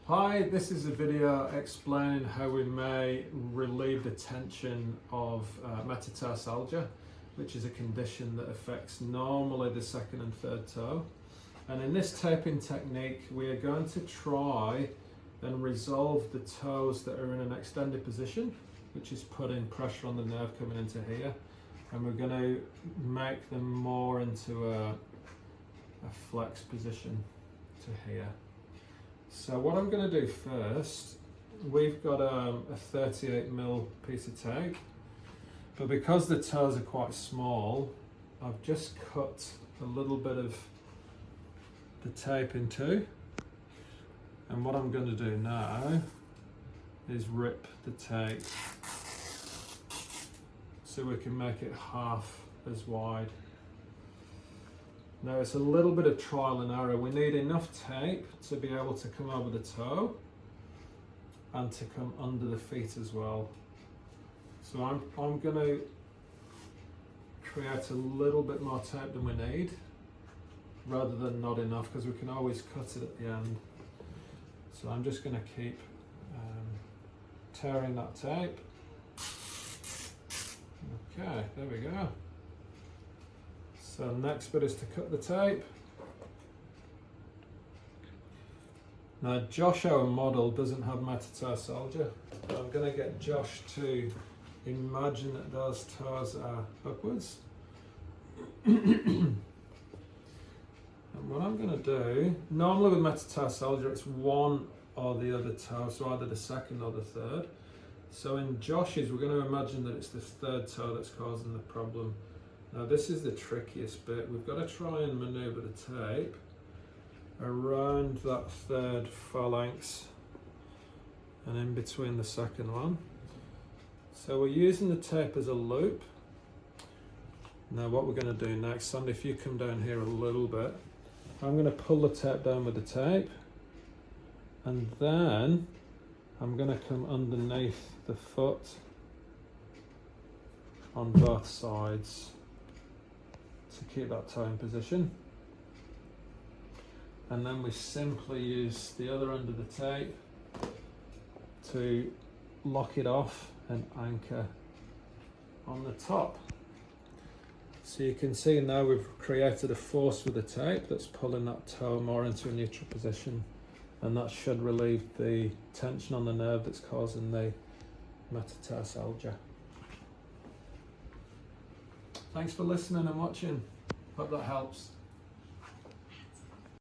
Hi, this is a video explaining how we may relieve the tension of metatarsalgia, which is a condition that affects normally the second and third toe. And in this taping technique, we are going to try and resolve the toes that are in an extended position, which is putting pressure on the nerve coming into here. And we're going to make them more into a flex position to here. So what I'm going to do first, we've got a 38mm piece of tape, but because the toes are quite small, I've just cut a little bit of the tape in two. And what I'm going to do now is rip the tape so we can make it half as wide. Now it's a little bit of trial and error. We need enough tape to be able to come over the toe and to come under the feet as well. So I'm going to create a little bit more tape than we need, rather than not enough, because we can always cut it at the end. So I'm just going to keep tearing that tape. Okay, there we go. So next bit is to cut the tape. Now Josh, our model, doesn't have metatarsalgia, but I'm going to get Josh to imagine that those toes are upwards. And what I'm going to do, normally with metatarsalgia it's one or the other toe, so either the second or the third. So in Josh's, we're going to imagine that it's the third toe that's causing the problem. Now this is the trickiest bit. We've got to try and maneuver the tape around that third phalanx and in between the second one. So we're using the tape as a loop. Now what we're going to do next, Sandy, if you come down here a little bit, I'm going to pull the tape down with the tape, and then I'm going to come underneath the foot on both sides to keep that toe in position. And then we simply use the other end of the tape to lock it off and anchor on the top. So you can see now we've created a force with the tape that's pulling that toe more into a neutral position, and that should relieve the tension on the nerve that's causing the metatarsalgia. Thanks for listening and watching. Hope that helps.